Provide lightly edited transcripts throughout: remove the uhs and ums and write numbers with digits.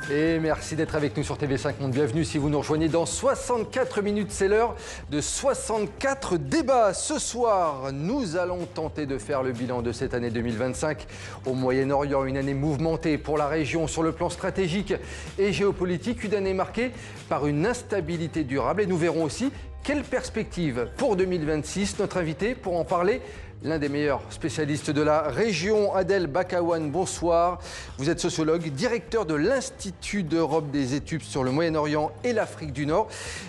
Et merci d'être avec nous sur TV5 Monde. Bienvenue si vous nous rejoignez dans 64 minutes. C'est l'heure de 64 débats. Ce soir, nous allons tenter de faire le bilan de cette année 2025 au Moyen-Orient. Une année mouvementée pour la région sur le plan stratégique et géopolitique. Une année marquée par une instabilité durable. Et nous verrons aussi quelles perspectives pour 2026. Notre invité pour en parler, l'un des meilleurs spécialistes de la région, Adel Bakawan, bonsoir. Vous êtes sociologue, directeur de l'Institut d'Europe des études sur le Moyen-Orient et l'Afrique du Nord.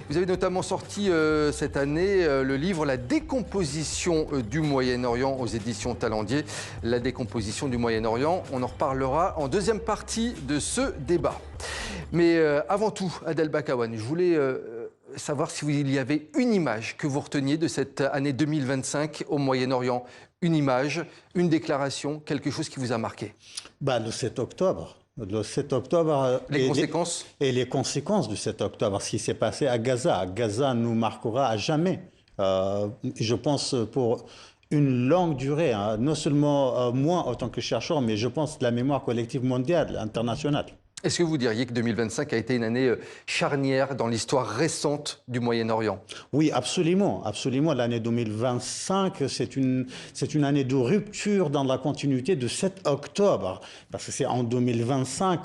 Vous avez notamment sorti cette année le livre « La décomposition du Moyen-Orient » aux éditions Talendier. La décomposition du Moyen-Orient, on en reparlera en deuxième partie de ce débat. Mais avant tout, Adel Bakawan, je voulais savoir s'il y avait une image que vous reteniez de cette année 2025 au Moyen-Orient. Une image, une déclaration, quelque chose qui vous a marqué. Le 7 octobre. Le 7 octobre. Les conséquences les conséquences du 7 octobre. Ce qui s'est passé à Gaza. Gaza nous marquera à jamais. Je pense pour une longue durée. Non seulement moi en tant que chercheur, mais je pense la mémoire collective mondiale, internationale. Est-ce que vous diriez que 2025 a été une année charnière dans l'histoire récente du Moyen-Orient? Oui, absolument. Absolument. L'année 2025, c'est une année de rupture dans la continuité de 7 octobre. Parce que c'est en 2025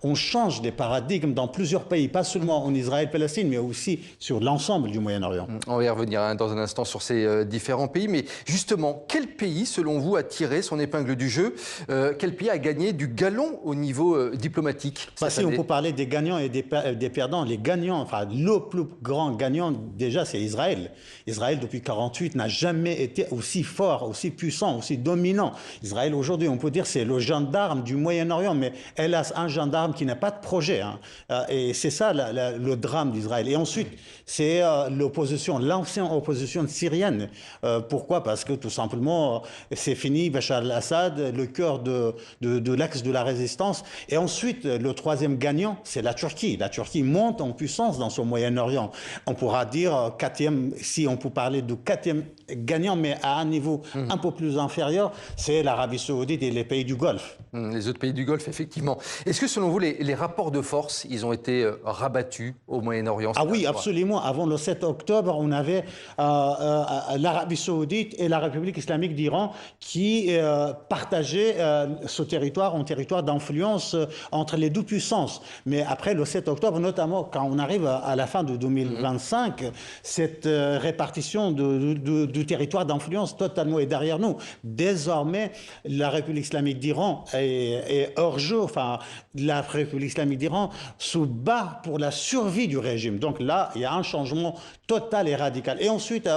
on change des paradigmes dans plusieurs pays, pas seulement en Israël-Palestine, mais aussi sur l'ensemble du Moyen-Orient. On va y revenir dans un instant sur ces différents pays. Mais justement, quel pays, selon vous, a tiré son épingle du jeu? Quel pays a gagné du galon au niveau diplomatique? Si on peut parler des gagnants et des perdants, les gagnants, enfin le plus grand gagnant déjà c'est Israël. Israël depuis 1948 n'a jamais été aussi fort, aussi puissant, aussi dominant. Israël aujourd'hui on peut dire c'est le gendarme du Moyen-Orient, mais hélas un gendarme qui n'a pas de projet. Et c'est ça le drame d'Israël. Et ensuite c'est l'opposition, l'ancienne opposition syrienne. Pourquoi? Parce que tout simplement c'est fini Bachar al-Assad, le cœur de l'axe de la résistance. Et ensuite le troisième gagnant, c'est la Turquie. La Turquie monte en puissance dans son Moyen-Orient. On pourra dire quatrième, si on peut parler de quatrième gagnant, mais à un niveau un peu plus inférieur, c'est l'Arabie Saoudite et les pays du Golfe. Les autres pays du Golfe, effectivement. Est-ce que selon vous, les rapports de force, ils ont été rabattus au Moyen-Orient? Ah oui, absolument. Avant le 7 octobre, on avait l'Arabie Saoudite et la République islamique d'Iran qui partageaient ce territoire en territoire d'influence entre les deux puissances. Mais après le 7 octobre, notamment quand on arrive à la fin de 2025, cette répartition du territoire d'influence totalement est derrière nous. Désormais, la République islamique d'Iran est hors jeu. Enfin, la République islamique d'Iran se bat pour la survie du régime. Donc là, il y a un changement total et radical. Et ensuite,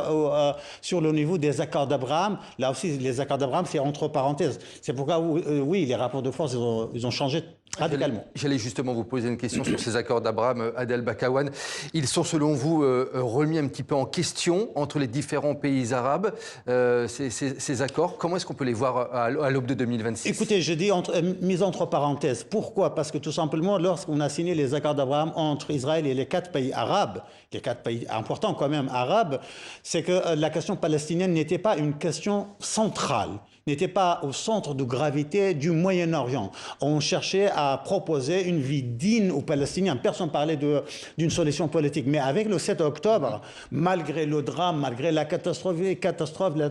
sur le niveau des accords d'Abraham, là aussi, les accords d'Abraham, c'est entre parenthèses. C'est pourquoi, oui, les rapports de force, ils ont changé radicalement. J'allais justement vous poser une question sur ces accords d'Abraham, Adel Bakawan. Ils sont, selon vous, remis un petit peu en question entre les différents pays arabes, ces accords. Comment est-ce qu'on peut les voir à l'aube de 2026? Écoutez, je dis mise entre parenthèses. Pourquoi? Parce que tout simplement, lorsqu'on a signé les accords d'Abraham entre Israël et les 4 pays arabes, les 4 pays importants quand même arabes, c'est que la question palestinienne n'était pas une question centrale, n'était pas au centre de gravité du Moyen-Orient. On cherchait à proposer une vie digne aux Palestiniens. Personne ne parlait d'une solution politique. Mais avec le 7 octobre, malgré le drame, malgré la catastrophe,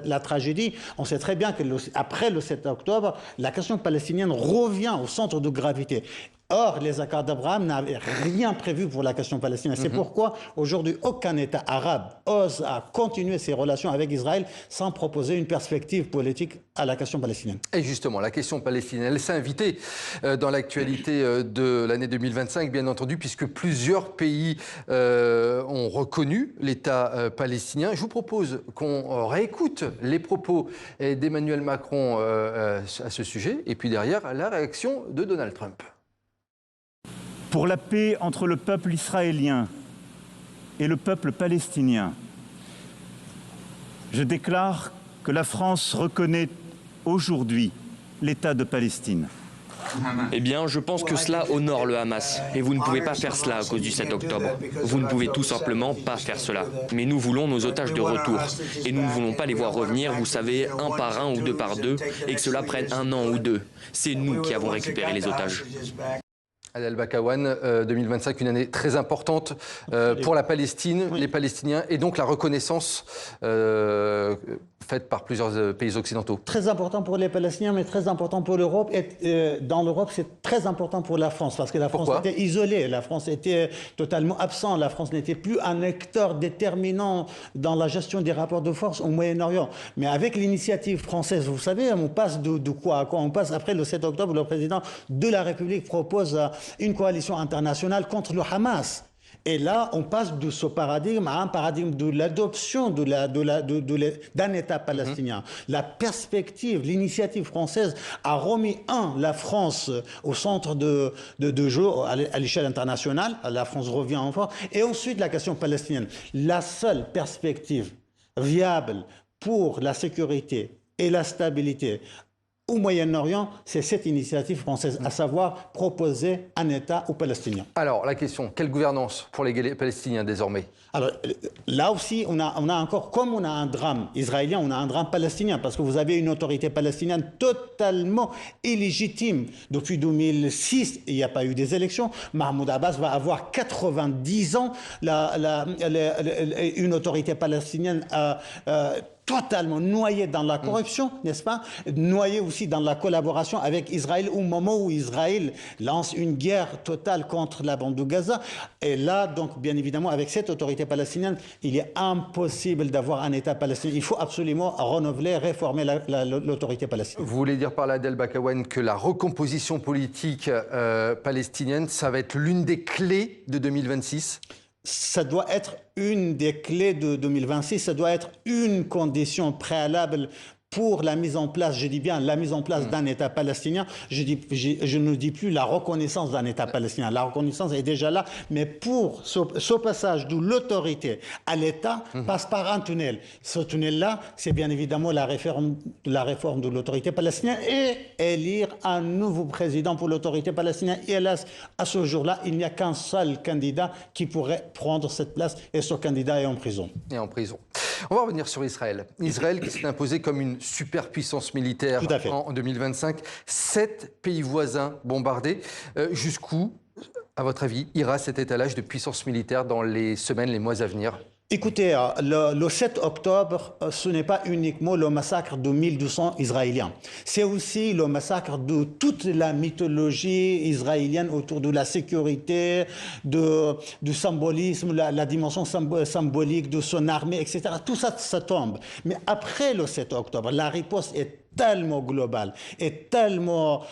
la tragédie, on sait très bien que après le 7 octobre, la question palestinienne revient au centre de gravité. Or, les accords d'Abraham n'avaient rien prévu pour la question palestinienne. C'est pourquoi, aujourd'hui, aucun État arabe ose à continuer ses relations avec Israël sans proposer une perspective politique à la question palestinienne. Et justement, la question palestinienne, elle s'est invitée dans l'actualité de l'année 2025, bien entendu, puisque plusieurs pays ont reconnu l'État palestinien. Je vous propose qu'on réécoute les propos d'Emmanuel Macron à ce sujet, et puis derrière, la réaction de Donald Trump. Pour la paix entre le peuple israélien et le peuple palestinien, je déclare que la France reconnaît aujourd'hui l'État de Palestine. Eh bien, je pense que cela honore le Hamas. Et vous ne pouvez pas faire cela à cause du 7 octobre. Vous ne pouvez tout simplement pas faire cela. Mais nous voulons nos otages de retour. Et nous ne voulons pas les voir revenir, vous savez, un par un ou deux par deux, et que cela prenne 1 an ou 2. C'est nous qui avons récupéré les otages. Adel Bakawan, 2025, une année très importante pour la Palestine, les Palestiniens, et donc la reconnaissance faite par plusieurs pays occidentaux. Très important pour les Palestiniens, mais très important pour l'Europe. Et dans l'Europe, c'est très important pour la France, parce que la France était isolée, la France était totalement absente, la France n'était plus un acteur déterminant dans la gestion des rapports de force au Moyen-Orient. Mais avec l'initiative française, vous savez, on passe de quoi à quoi? On passe après le 7 octobre, le président de la République propose une coalition internationale contre le Hamas. Et là, on passe de ce paradigme à un paradigme de l'adoption d'un État palestinien. La perspective, l'initiative française a remis, la France au centre de jeu à l'échelle internationale. La France revient en force. Et ensuite, la question palestinienne. La seule perspective viable pour la sécurité et la stabilité au Moyen-Orient, c'est cette initiative française, à savoir proposer un État aux Palestiniens. Alors, la question, quelle gouvernance pour les Palestiniens désormais? Alors, là aussi, on a encore, comme on a un drame israélien, on a un drame palestinien, parce que vous avez une autorité palestinienne totalement illégitime. Depuis 2006, il n'y a pas eu des élections. Mahmoud Abbas va avoir 90 ans. Une autorité palestinienne totalement noyé dans la corruption, n'est-ce pas? Noyé aussi dans la collaboration avec Israël au moment où Israël lance une guerre totale contre la bande de Gaza. Et là, donc, bien évidemment, avec cette autorité palestinienne, il est impossible d'avoir un État palestinien. Il faut absolument renouveler, réformer l'autorité palestinienne. Vous voulez dire par là, Adel Bakawan, que la recomposition politique palestinienne, ça va être l'une des clés de 2026? Ça doit être une des clés de 2026, ça doit être une condition préalable pour la mise en place, je dis bien la mise en place d'un État palestinien. Je ne dis plus la reconnaissance d'un État palestinien. La reconnaissance est déjà là, mais pour ce passage de l'autorité à l'État passe par un tunnel. Ce tunnel-là, c'est bien évidemment la réforme de l'autorité palestinienne et élire un nouveau président pour l'autorité palestinienne. Et hélas, à ce jour-là, il n'y a qu'un seul candidat qui pourrait prendre cette place et ce candidat est en prison. Et en prison. On va revenir sur Israël. Israël qui s'est imposé comme une superpuissance militaire en 2025. 7 pays voisins bombardés. Jusqu'où, à votre avis, ira cet étalage de puissance militaire dans les semaines, les mois à venir? Écoutez, le 7 octobre, ce n'est pas uniquement le massacre de 1200 Israéliens. C'est aussi le massacre de toute la mythologie israélienne autour de la sécurité, du symbolisme, la dimension symbolique de son armée, etc. Tout ça, ça tombe. Mais après le 7 octobre, la riposte est tellement globale, est tellement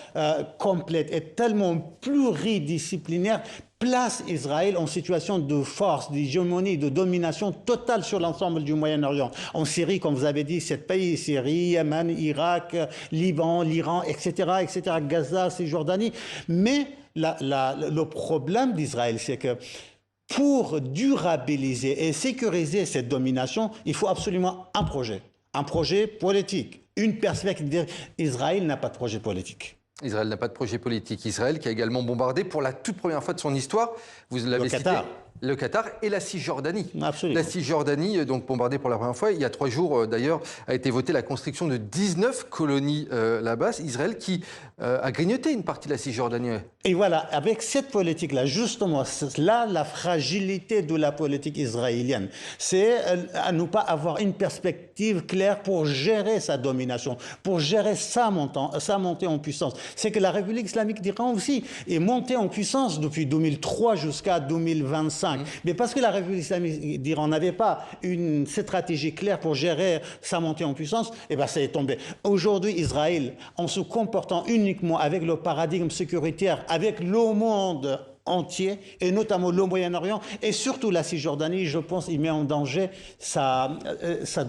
complète, est tellement pluridisciplinaire, place Israël en situation de force, d'hégémonie, de domination totale sur l'ensemble du Moyen-Orient. En Syrie, comme vous avez dit, 7 pays, Syrie, Yémen, Irak, Liban, l'Iran, etc., Gaza, Cisjordanie. Mais le problème d'Israël, c'est que pour durabiliser et sécuriser cette domination, il faut absolument un projet politique, une perspective. Israël n'a pas de projet politique. Israël n'a pas de projet politique. Israël qui a également bombardé pour la toute première fois de son histoire, vous l'avez cité, le Qatar et la Cisjordanie. Absolument. La Cisjordanie, donc bombardée pour la première fois, il y a 3 jours d'ailleurs, a été votée la construction de 19 colonies là-bas. Israël qui a grignoté une partie de la Cisjordanie. Et voilà, avec cette politique-là, justement, c'est là la fragilité de la politique israélienne. C'est à ne pas avoir une perspective claire pour gérer sa domination, pour gérer sa montée en puissance. C'est que la République islamique d'Iran aussi est montée en puissance depuis 2003 jusqu'à 2025. Mais parce que la République islamique d'Iran n'avait pas une stratégie claire pour gérer sa montée en puissance, eh ben ça est tombé. Aujourd'hui, Israël, en se comportant uniquement avec le paradigme sécuritaire, avec le monde entier, et notamment le Moyen-Orient, et surtout la Cisjordanie, je pense qu'il met en danger sa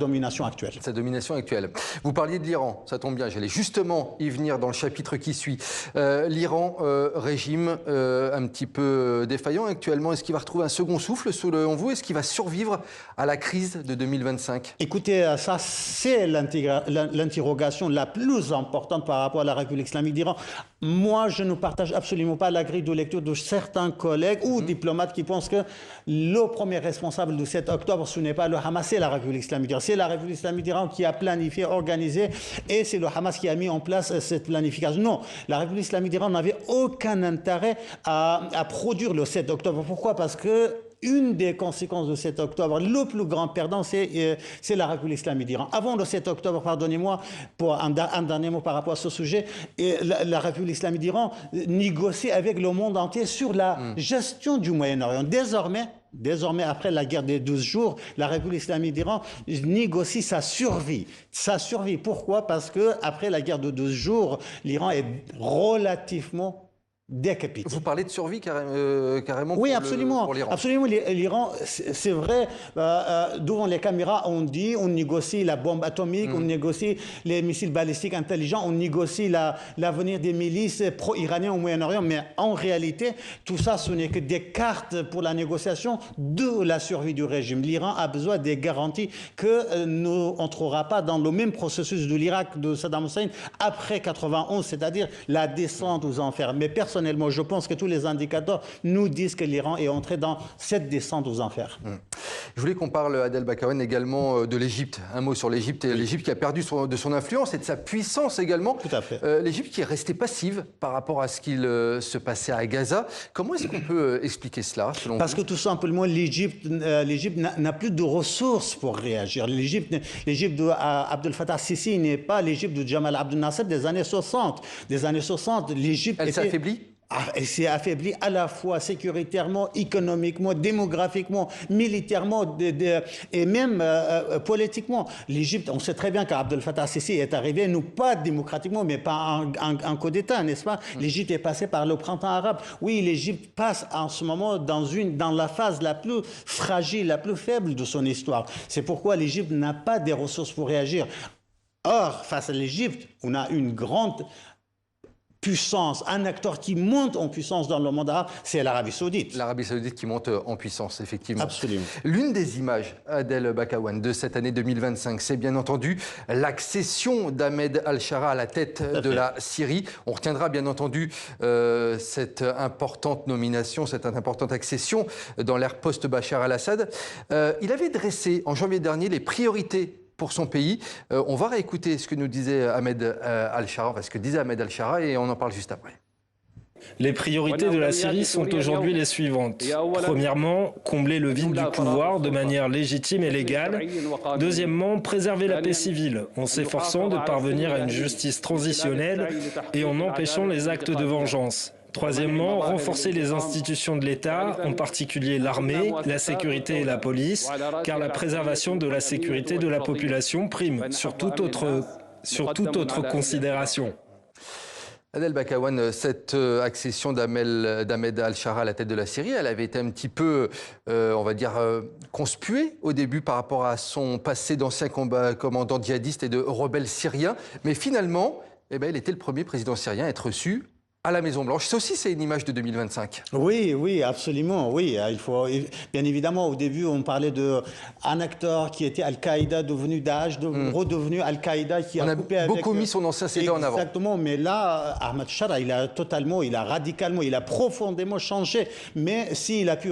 domination actuelle. Sa domination actuelle. Vous parliez de l'Iran, ça tombe bien, j'allais justement y venir dans le chapitre qui suit. L'Iran, régime un petit peu défaillant actuellement, est-ce qu'il va retrouver un second souffle selon vous? Est-ce qu'il va survivre à la crise de 2025? Écoutez, ça c'est l'interrogation la plus importante par rapport à la République islamique d'Iran. Moi, je ne partage absolument pas la grille de lecture de certains certains collègues ou diplomates qui pensent que le premier responsable du 7 octobre, ce n'est pas le Hamas, c'est la République islamique d'Iran. C'est la République islamique d'Iran qui a planifié, organisé, et c'est le Hamas qui a mis en place cette planification. Non, la République islamique d'Iran n'avait aucun intérêt à produire le 7 octobre. Pourquoi? Parce que une des conséquences de 7 octobre, le plus grand perdant, c'est la République islamique d'Iran. Avant le 7 octobre, pardonnez-moi, pour un dernier mot par rapport à ce sujet, la République islamique d'Iran négocie avec le monde entier sur la gestion du Moyen-Orient. Désormais, après la guerre des 12 jours, la République islamique d'Iran négocie sa survie. Sa survie, pourquoi? Parce que après la guerre de 12 jours, l'Iran est relativement décapité. Vous parlez de survie carrément oui, pour absolument. l'Iran. Absolument. L'Iran, c'est vrai, devant les caméras, on dit, on négocie la bombe atomique, on négocie les missiles balistiques intelligents, on négocie l'avenir des milices pro-iraniennes au Moyen-Orient. Mais en réalité, tout ça, ce n'est que des cartes pour la négociation de la survie du régime. L'Iran a besoin des garanties que nous n'entrera pas dans le même processus de l'Irak de Saddam Hussein après 91, c'est-à-dire la descente aux enfers. Mais personnellement, je pense que tous les indicateurs nous disent que l'Iran est entré dans cette descente aux enfers. Je voulais qu'on parle, Adel Bakawan, également de l'Égypte. Un mot sur l'Égypte. L'Égypte qui a perdu de son influence et de sa puissance également. Tout à fait. L'Égypte qui est restée passive par rapport à ce qu'il se passait à Gaza. Comment est-ce qu'on peut expliquer cela, selon Parce vous? que tout simplement, l'Égypte n'a plus de ressources pour réagir. L'Égypte de Abdel Fattah Sisi n'est pas l'Égypte de Jamal Abdel Nasser des années 60. Des années 60, l'Égypte Elle s'est affaiblie? Elle s'est affaiblie à la fois sécuritairement, économiquement, démographiquement, militairement et même politiquement. L'Égypte, on sait très bien qu'Abdel Fattah Sisi est arrivé, non pas démocratiquement, mais pas un coup d'État, n'est-ce pas? L'Égypte est passée par le printemps arabe. Oui, l'Égypte passe en ce moment dans la phase la plus fragile, la plus faible de son histoire. C'est pourquoi l'Égypte n'a pas des ressources pour réagir. Or, face à l'Égypte, on a une grande puissance, un acteur qui monte en puissance dans le monde arabe, c'est l'Arabie Saoudite. L'Arabie Saoudite qui monte en puissance, effectivement. Absolument. L'une des images, Adel Bakawan, de cette année 2025, c'est bien entendu l'accession d'Ahmed al-Shara à la tête de la Syrie. On retiendra bien entendu cette importante nomination, cette importante accession dans l'ère post-Bachar al-Assad. Il avait dressé en janvier dernier les priorités pour son pays. On va réécouter ce que nous disait Ahmed al-Shara, parce que disait Ahmed al-Shara, et on en parle juste après. Les priorités de la Syrie sont aujourd'hui les suivantes. Premièrement, combler le vide du pouvoir de manière légitime et légale. Deuxièmement, préserver la paix civile en s'efforçant de parvenir à une justice transitionnelle et en empêchant les actes de vengeance. Troisièmement, renforcer les institutions de l'État, en particulier l'armée, la sécurité et la police, car la préservation de la sécurité de la population prime sur toute autre considération. Adel Bakawan, cette accession d'Ahmed al-Shara à la tête de la Syrie, elle avait été un petit peu, on va dire, conspuée au début par rapport à son passé d'ancien commandant djihadiste et de rebelle syrien. Mais finalement, il était le premier président syrien à être reçu à la Maison-Blanche. Ça aussi, c'est une image de 2025. Oui, absolument, oui. Il faut, bien évidemment, au début, on parlait d'un acteur qui était Al-Qaïda, devenu Daesh, redevenu Al-Qaïda, qui a coupé avec... beaucoup mis son ancien CD en avant. Exactement, mais là, Ahmed Shara, il a radicalement, il a profondément changé. Mais s'il a pu...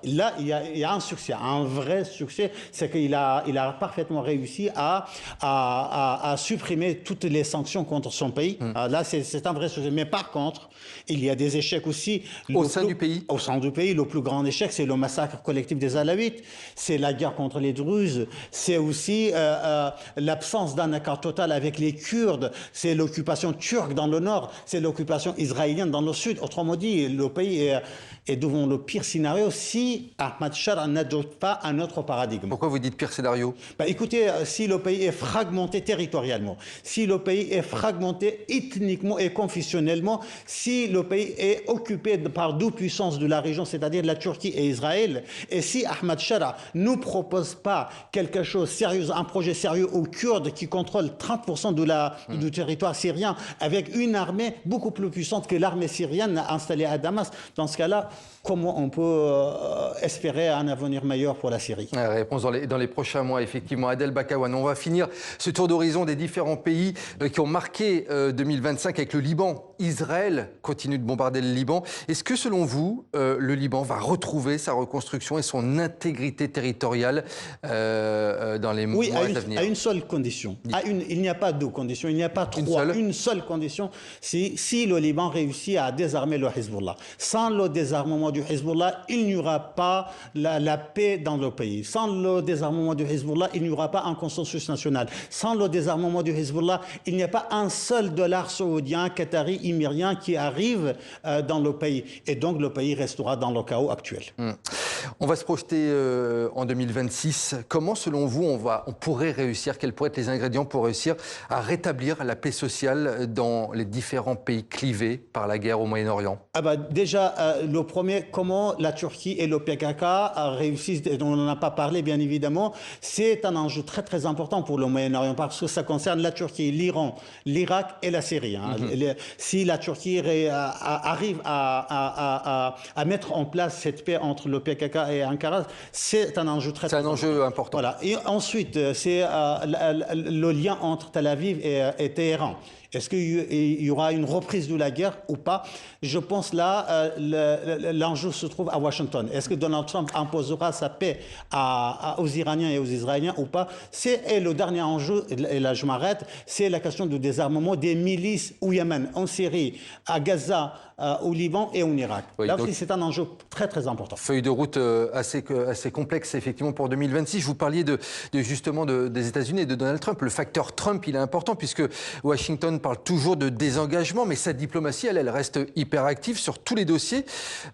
Là, il y a un succès, un vrai succès, c'est qu'il a parfaitement réussi à supprimer toutes les sanctions contre son pays. Là, c'est un vrai succès. Mais par contre, il y a des échecs aussi. Au sein du pays? Au sein du pays, le plus grand échec, c'est le massacre collectif des Alaouites, c'est la guerre contre les Druzes, c'est aussi l'absence d'un accord total avec les Kurdes, c'est l'occupation turque dans le nord, c'est l'occupation israélienne dans le sud. Autrement dit, le pays est devant le pire scénario si Ahmed Shara n'adopte pas un autre paradigme. Pourquoi vous dites pire scénario? Écoutez, si le pays est fragmenté territorialement, si le pays est fragmenté ethniquement et confessionnellement, si le pays est occupé par deux puissances de la région, c'est-à-dire la Turquie et Israël, et si Ahmed Shara ne propose pas quelque chose de sérieux, un projet sérieux aux Kurdes qui contrôlent 30% du territoire syrien, avec une armée beaucoup plus puissante que l'armée syrienne installée à Damas, dans ce cas-là, comment on peut espérer un avenir meilleur pour la Syrie? Réponse dans les prochains mois, effectivement. Adel Bakawan, on va finir ce tour d'horizon des différents pays qui ont marqué 2025 avec le Liban Israël continue de bombarder le Liban. Est-ce que, selon vous, le Liban va retrouver sa reconstruction et son intégrité territoriale dans les mois à venir? À une seule condition. Il n'y a pas deux conditions, il n'y a pas trois. Une seule condition, c'est si le Liban réussit à désarmer le Hezbollah. Sans le désarmement du Hezbollah, il n'y aura pas la paix dans le pays. Sans le désarmement du Hezbollah, il n'y aura pas un consensus national. Sans le désarmement du Hezbollah, il n'y a pas un seul dollar saoudien, qatari, émirien qui arrive dans le pays. Et donc le pays restera dans le chaos actuel. On va se projeter en 2026. Comment, selon vous, on pourrait réussir, quels pourraient être les ingrédients pour réussir à rétablir la paix sociale dans les différents pays clivés par la guerre au Moyen-Orient? Déjà, le premier, comment la Turquie et le PKK réussissent, on n'en a pas parlé bien évidemment, c'est un enjeu très très important pour le Moyen-Orient parce que ça concerne la Turquie, l'Iran, l'Irak et la Syrie. Si la Turquie arrive à mettre en place cette paix entre le PKK et Ankara, c'est un enjeu très important. C'est un enjeu important. Voilà. Et ensuite, c'est le lien entre Tel Aviv et Téhéran. Est-ce qu'il y aura une reprise de la guerre ou pas? Je pense là, l'enjeu se trouve à Washington. Est-ce que Donald Trump imposera sa paix aux Iraniens et aux Israéliens ou pas? Et le dernier enjeu, et là je m'arrête, c'est la question du désarmement des milices au Yémen, en Syrie, à Gaza, au Liban et en Irak. Oui, là aussi, c'est un enjeu très très important. Feuille de route assez complexe effectivement pour 2026. Vous parliez justement des États-Unis et de Donald Trump. Le facteur Trump, il est important puisque Washington parle toujours de désengagement, mais sa diplomatie, elle reste hyper active sur tous les dossiers.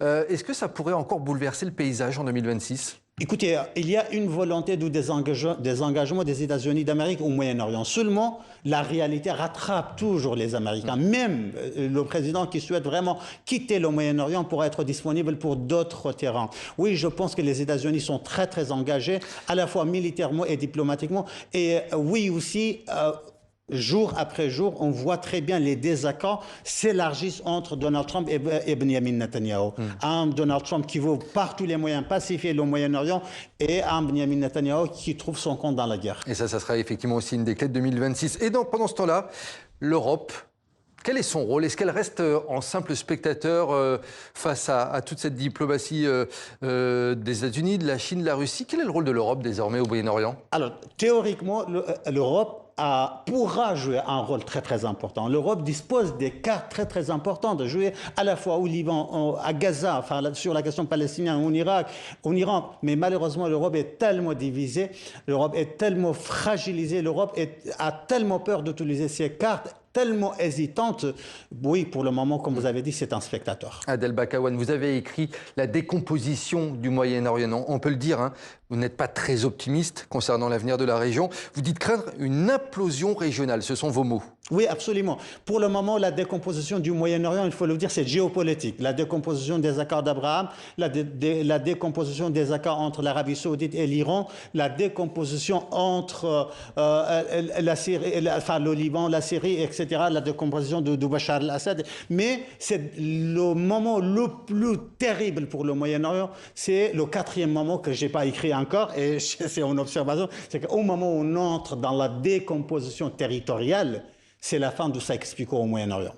Est-ce que ça pourrait encore bouleverser le paysage en 2026 ? Écoutez, il y a une volonté de désengagement des États-Unis d'Amérique au Moyen-Orient. Seulement, la réalité rattrape toujours les Américains. Même le président qui souhaite vraiment quitter le Moyen-Orient pour être disponible pour d'autres terrains. Oui, je pense que les États-Unis sont très, très engagés, à la fois militairement et diplomatiquement. Et oui aussi... jour après jour, on voit très bien les désaccords s'élargissent entre Donald Trump et Benjamin Netanyahu. Un Donald Trump qui veut par tous les moyens pacifier le Moyen-Orient et un Benjamin Netanyahu qui trouve son compte dans la guerre. Et ça sera effectivement aussi une des clés de 2026. Et pendant ce temps-là, l'Europe, quel est son rôle? Est-ce qu'elle reste en simple spectateur face à toute cette diplomatie des États-Unis, de la Chine, de la Russie? Quel est le rôle de l'Europe désormais au Moyen-Orient? Alors, théoriquement, l'Europe pourra jouer un rôle très très important. L'Europe dispose des cartes très très importantes de jouer à la fois au Liban, à Gaza, enfin sur la question palestinienne, en Irak, en Iran. Mais malheureusement, l'Europe est tellement divisée, l'Europe est tellement fragilisée, l'Europe a tellement peur d'utiliser ses cartes, tellement hésitante. Oui, pour le moment, comme vous avez dit, c'est un spectateur. Adel Bakawan, vous avez écrit La décomposition du Moyen-Orient. On peut le dire, hein, vous n'êtes pas très optimiste concernant l'avenir de la région. Vous dites craindre une implosion régionale. Ce sont vos mots. Oui, absolument. Pour le moment, la décomposition du Moyen-Orient, il faut le dire, c'est géopolitique. La décomposition des accords d'Abraham, la décomposition des accords entre l'Arabie saoudite et l'Iran, la décomposition entre la Syrie, le Liban, la Syrie, etc., la décomposition de Bachar al-Assad. Mais c'est le moment le plus terrible pour le Moyen-Orient, c'est le quatrième moment que je n'ai pas écrit encore, et c'est une observation, c'est qu'au moment où on entre dans la décomposition territoriale, c'est la fin de ça expliquant au Moyen-Orient.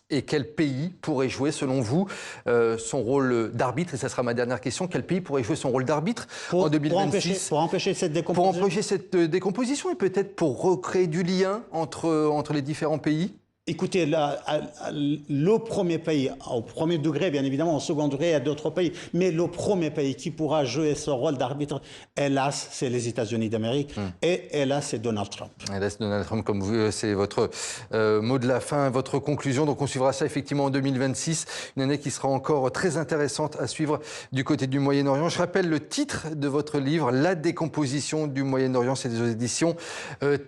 Et quel pays pourrait jouer, selon vous, son rôle d'arbitre? Et ça sera ma dernière question. Quel pays pourrait jouer son rôle d'arbitre en 2026 pour empêcher cette décomposition? Pour empêcher cette décomposition et peut-être pour recréer du lien entre les différents pays? Écoutez, le premier pays, au premier degré, bien évidemment, au second degré, il y a d'autres pays, mais le premier pays qui pourra jouer ce rôle d'arbitre, hélas, c'est les États-Unis d'Amérique, et hélas, c'est Donald Trump. Hélas, Donald Trump, comme vous, c'est votre mot de la fin, votre conclusion. Donc on suivra ça effectivement en 2026, une année qui sera encore très intéressante à suivre du côté du Moyen-Orient. Je rappelle le titre de votre livre, La décomposition du Moyen-Orient, c'est des éditions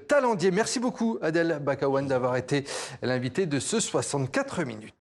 Talendier. Merci beaucoup, Adel Bakawan, d'avoir été l'invité de ce 64 minutes.